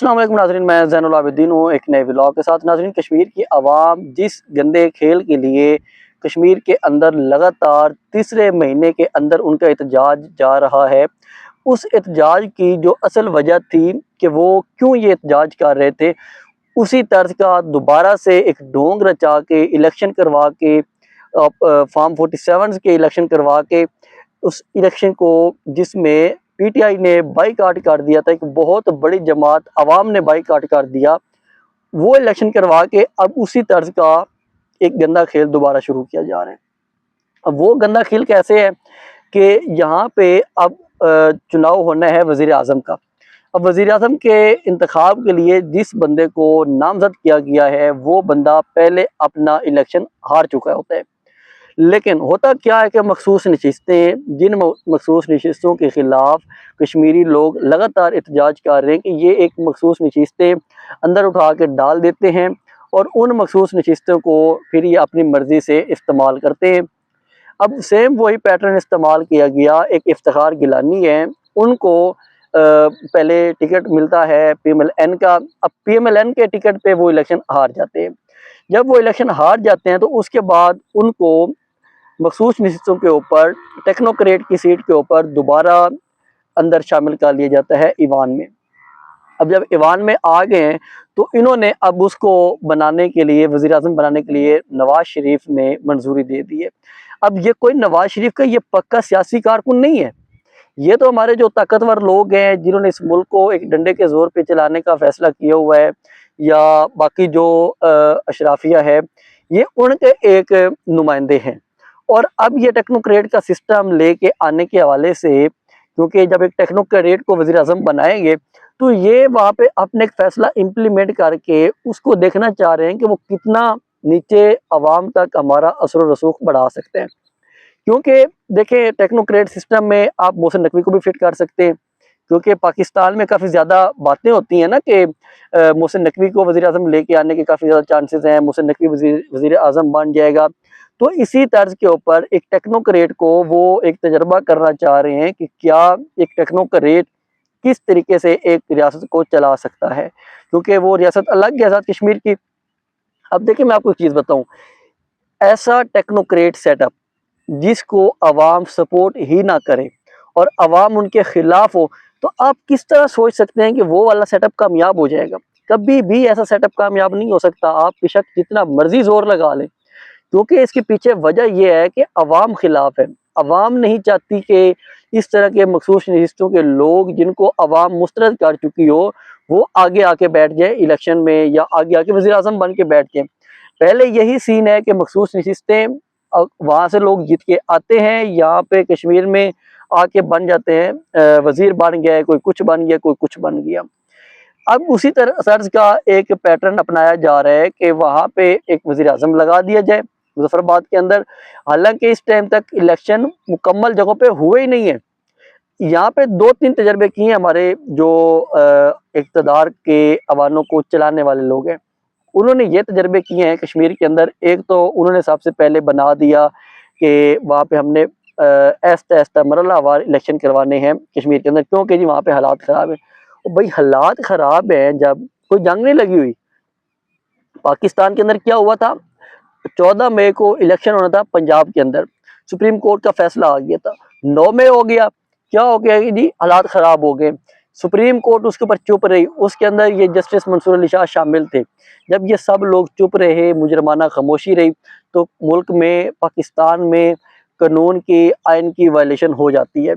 अस्सलाम वालेकुम नाज़रीन, मैं ज़ैनुल आबिदीन हूँ एक नए व्लॉग के साथ। नाज़रीन, कश्मीर की आवाम जिस गंदे खेल के लिए कश्मीर के अंदर लगातार तीसरे महीने के अंदर उनका एहतजाज जा रहा है, उस एहतजाज की जो असल वजह थी कि वो क्यों ये एहतजाज कर रहे थे, उसी तर्ज का दोबारा से एक ढोंग रचा के इलेक्शन करवा के फॉर्म 47 के इलेक्शन करवा के उस इलेक्शन को, जिसमें पीटीआई ने बाईकाट कर दिया था, एक बहुत बड़ी जमात अवाम ने बाईकाट कर दिया, वो इलेक्शन करवा के अब उसी तर्ज का एक गंदा खेल दोबारा शुरू किया जा रहा है। अब वो गंदा खेल कैसे है कि यहाँ पे अब चुनाव होना है वज़ीर आज़म का। अब वज़ीर आज़म के इंतखाब के लिए जिस बंदे को नामज़द किया गया है, वो बंदा पहले अपना इलेक्शन हार चुका होता है। लेकिन होता क्या है कि मखसूस नशिस्तें, जिन मखसूस नशिस्तों के ख़िलाफ़ कश्मीरी लोग लगातार एहतजाज कर रहे हैं कि ये एक मखसूस नशिस्तें अंदर उठा के डाल देते हैं और उन मखसूस नशिस्तों को फिर ये अपनी मर्ज़ी से इस्तेमाल करते हैं। अब सेम वही पैटर्न इस्तेमाल किया गया। एक इफ्तिखार गिलानी है, उनको पहले टिकट मिलता है पीएमएलएन का। अब पीएमएलएन के टिकट पे वो इलेक्शन हार जाते हैं। जब वो इलेक्शन हार जाते हैं तो उसके बाद उनको मखसूस नशिस्तों के ऊपर, टेक्नोक्रेट की सीट के ऊपर दोबारा अंदर शामिल कर लिया जाता है ईवान में। अब जब ईवान में आ गए हैं तो इन्होंने अब उसको बनाने के लिए, वज़ीर आज़म बनाने के लिए नवाज शरीफ ने मंजूरी दे दी है। अब ये कोई नवाज शरीफ का ये पक्का सियासी कारकुन नहीं है, ये तो हमारे जो ताकतवर लोग हैं जिन्होंने इस मुल्क को एक डंडे के जोर पे चलाने का फैसला किया हुआ है, या बाकी जो अशराफिया है, ये उनके एक नुमाइंदे हैं। और अब ये टेक्नोक्रेट का सिस्टम लेके आने के हवाले से, क्योंकि जब एक टेक्नोक्रेट को वज़ीर आज़म बनाएंगे तो ये वहाँ पे अपने एक फैसला इम्प्लीमेंट करके उसको देखना चाह रहे हैं कि वो कितना नीचे अवाम तक हमारा असर व रसूख बढ़ा सकते हैं। क्योंकि देखिए, टेक्नोक्रेट सिस्टम में आप मोहसिन नकवी को भी फिट कर सकते हैं, क्योंकि पाकिस्तान में काफ़ी ज़्यादा बातें होती हैं ना कि मोहसिन नकवी को वज़ीर आज़म लेके आने के काफ़ी ज़्यादा चांसेस हैं, मोहसिन नकवी वज़ीर आज़म बन जाएगा। तो इसी तर्ज के ऊपर एक टेक्नोक्रेट को वो एक तजर्बा करना चाह रहे हैं कि क्या एक टेक्नोक्रेट किस तरीके से एक रियासत को चला सकता है, क्योंकि वो रियासत अलग है आज़ाद कश्मीर की। अब देखिए, मैं आपको एक चीज़ बताऊँ, ऐसा टेक्नोक्रेट सेटअप जिसको अवाम सपोर्ट ही ना करे और अवाम उनके खिलाफ हो, तो आप किस तरह सोच सकते हैं कि वो वाला सेटअप कामयाब हो जाएगा? कभी भी ऐसा सेटअप कामयाब नहीं हो सकता। आप बेशक जितना मर्जी जोर लगा लें, क्योंकि इसके पीछे वजह यह है कि अवाम खिलाफ है। अवाम नहीं चाहती कि इस तरह के मखसूस नशिस्तों के लोग, जिनको अवाम मुस्तरद कर चुकी हो, वो आगे आके बैठ जाए इलेक्शन में, या आगे आके वज़ीर आज़म बन के बैठ जाए। पहले यही सीन है कि मखसूस नशिस्तें वहाँ से लोग जीत के आते हैं, यहाँ पे कश्मीर में आके बन जाते हैं, वज़ीर बन गया, कोई कुछ बन गया, कोई कुछ बन गया। अब उसी तरह तर्ज का एक पैटर्न अपनाया जा रहा है कि वहाँ पे एक वज़ीर आज़म लगा दिया जाए मुजफ्फराबाद के अंदर। हालांकि इस टाइम तक इलेक्शन मुकम्मल जगहों पे हुए ही नहीं है। यहाँ पे 2-3 तजर्बे किए हमारे जो इक़्तिदार के अवानों को चलाने वाले लोग हैं, उन्होंने ये तजर्बे किए हैं कश्मीर के अंदर। एक तो उन्होंने सबसे पहले बना दिया कि वहाँ पे हमने ऐसा ऐसा मरहलावार इलेक्शन करवाने हैं कश्मीर के अंदर, क्योंकि जी वहाँ पे हालात ख़राब हैं। और भाई, हालात ख़राब हैं, जब कोई जंग नहीं लगी हुई। पाकिस्तान के अंदर क्या हुआ था, 14 मई को इलेक्शन होना था पंजाब के अंदर, सुप्रीम कोर्ट का फैसला आ गया था। 9 मई हो गया, क्या हो गया कि जी हालात ख़राब हो गए, सुप्रीम कोर्ट उसके ऊपर चुप रही। उसके अंदर ये जस्टिस मंसूर अली शाह शामिल थे। जब ये सब लोग चुप रहे, मुजरमाना खामोशी रही, तो मुल्क में, पाकिस्तान में कानून की, आइन की वायलेशन हो जाती है।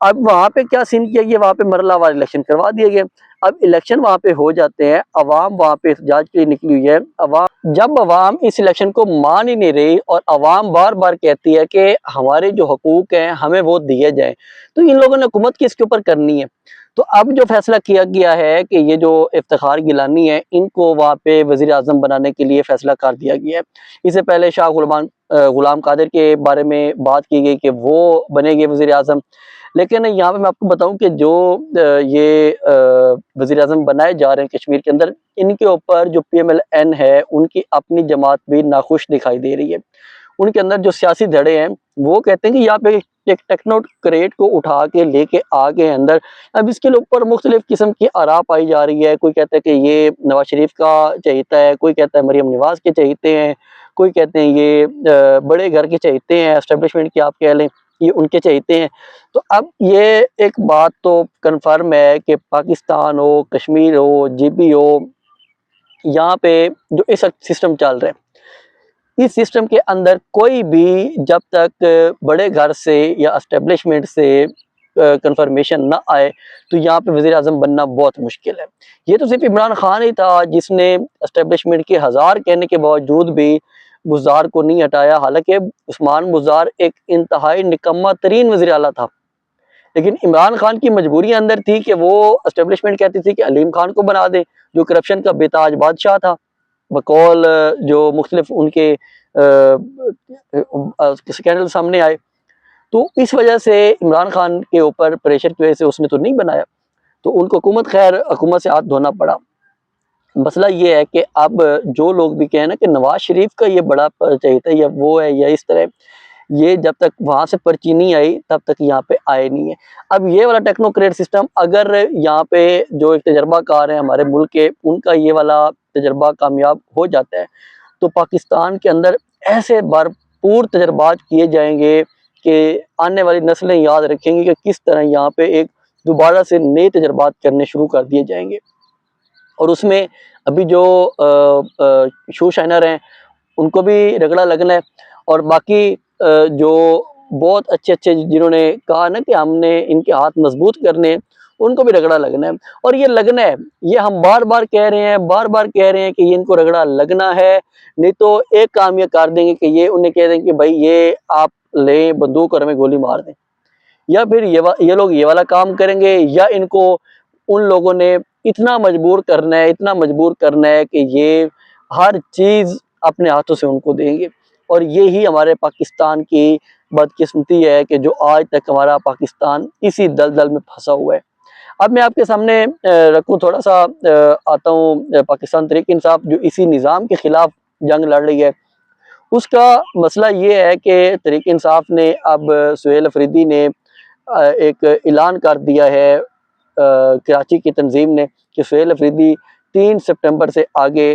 अब वहाँ पे क्या सीन किया गया, वहाँ पे मरहलावार इलेक्शन करवा दिए गए। अब इलेक्शन वहाँ पे हो जाते हैं, अवाम वहाँ पे एहतजाज के लिए निकली हुई है। जब अवाम इस इलेक्शन को मान ही नहीं रही और अवाम बार बार कहती है कि हमारे जो हकूक हैं हमें वो दिए जाए, तो इन लोगों ने हुकूमत किसके ऊपर करनी है? तो अब जो फैसला किया गया है कि ये जो इफ्तिखार गिलानी है, इनको वहाँ पे वज़ीर आज़म बनाने के लिए फैसला कर दिया गया है। इससे पहले शाह गुलाम कादिर के बारे में बात की गई कि वो बनेंगे वज़ीर आज़म। लेकिन यहाँ पे मैं आपको बताऊं कि जो ये वज़ीर आज़म बनाए जा रहे हैं कश्मीर के अंदर, इनके ऊपर जो पीएमएलएन है, उनकी अपनी जमात भी नाखुश दिखाई दे रही है। उनके अंदर जो सियासी धड़े हैं वो कहते हैं कि यहाँ पे एक टेक्नोक्रेट को उठा के लेके आ गए अंदर। अब इसके ऊपर मुख्तलिफ किस्म की आरा पाई जा रही है। कोई कहता है कि ये नवाज शरीफ का चहेता है, कोई कहता है मरियम नवाज के चहेते हैं, कोई कहते हैं ये बड़े घर के चहेते हैं, एस्टेब्लिशमेंट की आप कह लें, ये उनके चहेते हैं। तो अब ये एक बात तो कन्फर्म है कि पाकिस्तान हो, कश्मीर हो, जीबी हो, यहाँ पे जो इस वक्त सिस्टम चल रहा है, इस सिस्टम के अंदर कोई भी जब तक बड़े घर से या एस्टेब्लिशमेंट से कंफर्मेशन ना आए तो यहाँ पे वज़ीर आज़म बनना बहुत मुश्किल है। ये तो सिर्फ इमरान खान ही था जिसने एस्टेब्लिशमेंट के हज़ार कहने के बावजूद भी बुज़दार को नहीं हटाया। हालांकि उस्मान बुज़दार एक इंतहाई निकम्मा तरीन वज़ीर आला था, लेकिन इमरान खान की मजबूरी अंदर थी कि वो एस्टेब्लिशमेंट कहती थी कि अलीम खान को बना दे, जो करप्शन का बेताज बादशाह था, बकौल जो मुख्तलिफ उनके स्कैंडल सामने आए। तो इस वजह से इमरान खान के ऊपर प्रेशर की वजह से उसने तो नहीं बनाया, तो उनको हुकूमत खैर हुकूमत से हाथ धोना पड़ा। मसला ये है कि अब जो लोग भी कहें ना कि नवाज शरीफ का ये बड़ा चाहिए था या वो है या इस तरह, ये जब तक वहाँ से पर्ची नहीं आई तब तक यहाँ पे आए नहीं है। अब ये वाला टेक्नोक्रेट सिस्टम अगर यहाँ पे जो एक तजर्बाकार है हमारे मुल्क के, उनका ये वाला तजर्बा कामयाब हो जाता है तो पाकिस्तान के अंदर ऐसे भरपूर तजर्बात किए जाएंगे कि आने वाली नस्लें याद रखेंगी कि किस तरह यहाँ पे एक दोबारा से नए तजर्बात करने शुरू कर दिए जाएंगे। और उसमें अभी जो शो शाइनर हैं उनको भी रगड़ा लगना है, और बाकी जो बहुत अच्छे अच्छे जिन्होंने कहा ना कि हमने इनके हाथ मजबूत करने हैं, उनको भी रगड़ा लगना है। और ये लगना है, ये हम बार बार कह रहे हैं, बार बार कह रहे हैं कि ये इनको रगड़ा लगना है। नहीं तो एक काम ये कर देंगे कि ये उन्हें कह देंगे कि भाई ये आप लें बंदूक और हमें गोली मार दें, या फिर ये लोग ये वाला काम करेंगे, या इनको उन लोगों ने इतना मजबूर करना है, इतना मजबूर करना है कि ये हर चीज़ अपने हाथों से उनको देंगे। और ये ही हमारे पाकिस्तान की बदकिस्मती है कि जो आज तक हमारा पाकिस्तान इसी दलदल में फंसा हुआ है। अब मैं आपके सामने रखूँ थोड़ा सा, आता हूँ पाकिस्तान तहरीक इंसाफ जो इसी निज़ाम के खिलाफ जंग लड़ रही है। उसका मसला ये है कि तहरीक इंसाफ ने अब सुहेल अफरीदी ने एक ऐलान कर दिया है कराची की तंजीम ने कि सुहेल अफरीदी 3 सितंबर से आगे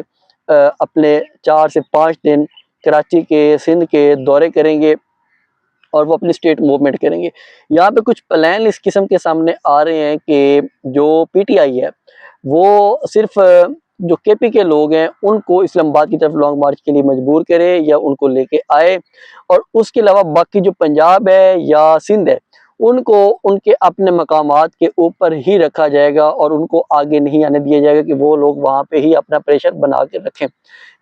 अपने 4 से 5 दिन कराची के सिंध के दौरे करेंगे और वो अपनी स्टेट मूवमेंट करेंगे। यहाँ पे कुछ प्लान इस किस्म के सामने आ रहे हैं कि जो पीटीआई है वो सिर्फ जो केपी के लोग हैं उनको इस्लामाबाद की तरफ लॉन्ग मार्च के लिए मजबूर करे या उनको लेके आए, और उसके अलावा बाकी जो पंजाब है या सिंध है उनको उनके अपने मकामात के ऊपर ही रखा जाएगा और उनको आगे नहीं आने दिया जाएगा कि वो लोग वहाँ पे ही अपना प्रेशर बना के रखें।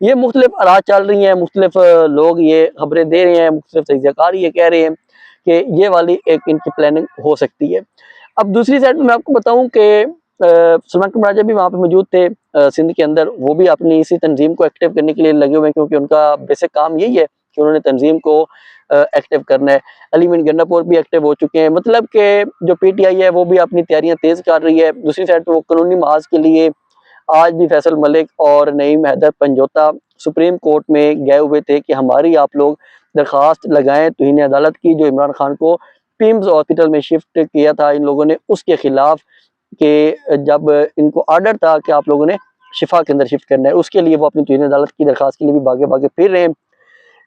ये मुख्तलिफ आरात चल रही हैं, मुख्तलिफ लोग ये खबरें दे रहे हैं, मुख्तलिफ तजज़ियाकार ये कह रहे हैं कि ये वाली एक इनकी प्लानिंग हो सकती है। अब दूसरी साइड में मैं आपको बताऊं कि सलमान कमर राजा भी वहाँ पे मौजूद थे सिंध के अंदर, वो भी अपनी इसी तंजीम को एक्टिव करने के लिए लगे हुए हैं क्योंकि उनका बेसिक काम यही है कि उन्होंने तंजीम को एक्टिव करना है। अलीमीन गन्नापुर भी एक्टिव हो चुके हैं, मतलब कि जो पीटीआई है वो भी अपनी तैयारियां तेज कर रही है। दूसरी साइड पर वो कानूनी महाज के लिए आज भी फैसल मलिक और नईम हैदर पंजोता सुप्रीम कोर्ट में गए हुए थे कि हमारी आप लोग दरख्वास्त लगाएं तौहीन अदालत की, जो इमरान खान को पिम्स हॉस्पिटल में शिफ्ट किया था इन लोगों ने, उसके खिलाफ कि जब इनको आर्डर था कि आप लोगों ने शिफा के अंदर शिफ्ट करना है, उसके लिए वो अपनी तौहीन अदालत की दरख्वास्त के लिए भी भागे भागे फिर रहे हैं।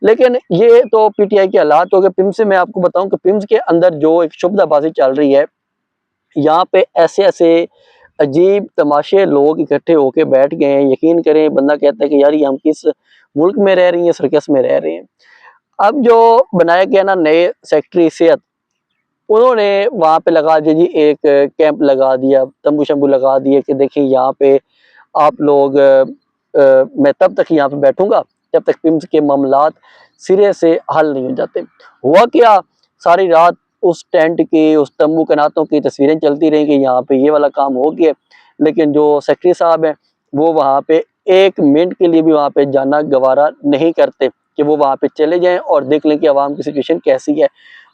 लेकिन ये तो पीटीआई के हालात हो गए। पिम्स से मैं आपको बताऊं कि पिम्स के अंदर जो एक शुभदाबाजी चल रही है, यहाँ पे ऐसे ऐसे अजीब तमाशे लोग इकट्ठे होके बैठ गए हैं। यकीन करें, बंदा कहता है कि यार ये हम किस मुल्क में रह रही हैं, सर्कस में रह रहे हैं। अब जो बनाया गया ना नए सेक्रेटरी सेहत, उन्होंने वहाँ पे लगा दिया जी, एक कैंप लगा दिया, तंबू शंबू लगा दिए कि देखिए यहाँ पे आप लोग मैं तब तक यहाँ पे बैठूंगा जब तक पिम्स के मामलात सिरे से हल नहीं हो जाते। हुआ क्या, सारी रात उस टेंट की, उस तंबू कनातों की तस्वीरें चलती रही कि यहाँ पे ये वाला काम हो गया, लेकिन जो सेक्रेटरी साहब हैं वो वहाँ पे एक मिनट के लिए भी वहाँ पे जाना गवारा नहीं करते कि वो वहाँ पे चले जाएं और देख लें कि आवाम की सिचुएशन कैसी है।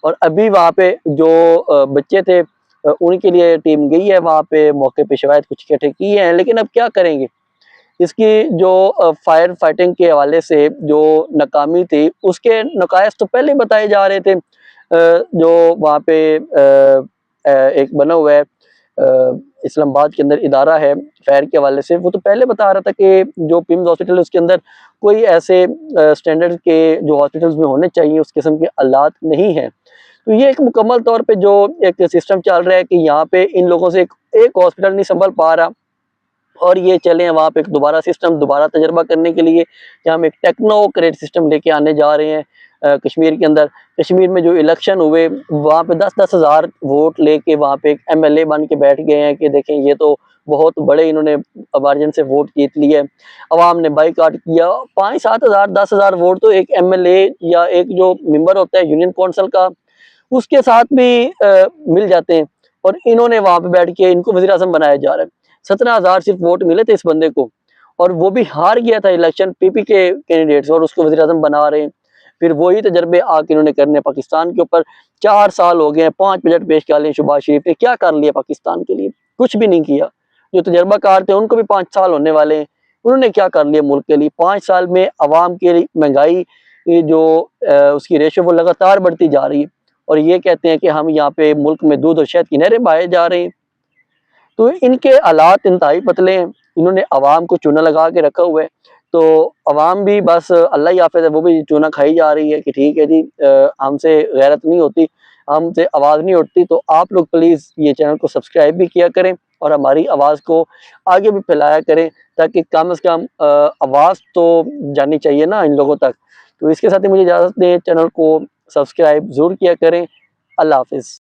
और अभी वहाँ पे जो बच्चे थे उनके लिए टीम गई है वहाँ पे, मौके पे शवायद कुछ इकट्ठे किए हैं, लेकिन अब क्या करेंगे। इसकी जो फायर फाइटिंग के हवाले से जो नाकामी थी, उसके नकायस तो पहले बताए जा रहे थे। जो वहाँ पे एक बना हुआ है इस्लामाबाद के अंदर इदारा है फायर के हवाले से, वो तो पहले बता रहा था कि जो पिम्स हॉस्पिटल है उसके अंदर कोई ऐसे स्टैंडर्ड के जो हॉस्पिटल्स में होने चाहिए उस किस्म के हालात नहीं है। तो ये एक मुकम्मल तौर पे जो एक सिस्टम चल रहा है कि यहाँ पे इन लोगों से एक हॉस्पिटल नहीं संभल पा रहा, और ये चले हैं वहाँ पे एक दोबारा सिस्टम दोबारा तजर्बा करने के लिए कि हम एक टेक्नोक्रेट सिस्टम लेके आने जा रहे हैं कश्मीर के अंदर। कश्मीर में जो इलेक्शन हुए वहाँ पे 10-10 हज़ार वोट लेके वहाँ पे एक एमएलए बन के बैठ गए हैं कि देखें ये तो बहुत बड़े इन्होंने मार्जिन से वोट जीत लिए। अवाम ने बाईकाट किया, 5-7 हज़ार 10 हज़ार वोट तो एक एमएलए या एक जो मेंबर होता है यूनियन काउंसिल का उसके साथ भी मिल जाते हैं, और इन्होंने वहाँ पे बैठ के इनको वज़ीर आज़म बनाया जा रहा है। 17,000 सिर्फ वोट मिले थे इस बंदे को, और वो भी हार गया था इलेक्शन पीपी के कैंडिडेट, और उसको वज़ीर आज़म बना रहे हैं। फिर वही तजर्बे आके इन्होंने करने पाकिस्तान के ऊपर। 4 साल हो गए हैं, 5 बजट पेश कर लिए शहबाज शरीफ ने, क्या कर लिया पाकिस्तान के लिए? कुछ भी नहीं किया। जो तजर्बाकार थे उनको भी 5 साल होने वाले हैं, उन्होंने क्या कर लिया मुल्क के लिए? 5 साल में अवाम की महंगाई जो उसकी रेशो वो लगातार बढ़ती जा रही है, और ये कहते हैं कि हम यहाँ पे मुल्क में दूध और शहद की नहरें बहाए जा रहे हैं। तो इनके हालात इंतहाई पतले हैं, इन्होंने अवाम को चूना लगा के रखा हुआ है। तो अवाम भी बस अल्लाह ही हाफ़िज़ है, वो भी चूना खाई जा रही है कि ठीक है जी हमसे गैरत नहीं होती, हमसे आवाज़ नहीं उठती। तो आप लोग प्लीज़ ये चैनल को सब्सक्राइब भी किया करें और हमारी आवाज़ को आगे भी फैलाया करें, ताकि कम से कम आवाज़ तो जानी चाहिए ना इन लोगों तक। तो इसके साथ ही मुझे इजाज़त दें, चैनल को सब्सक्राइब ज़रूर किया करें। अल्लाह हाफ़िज़।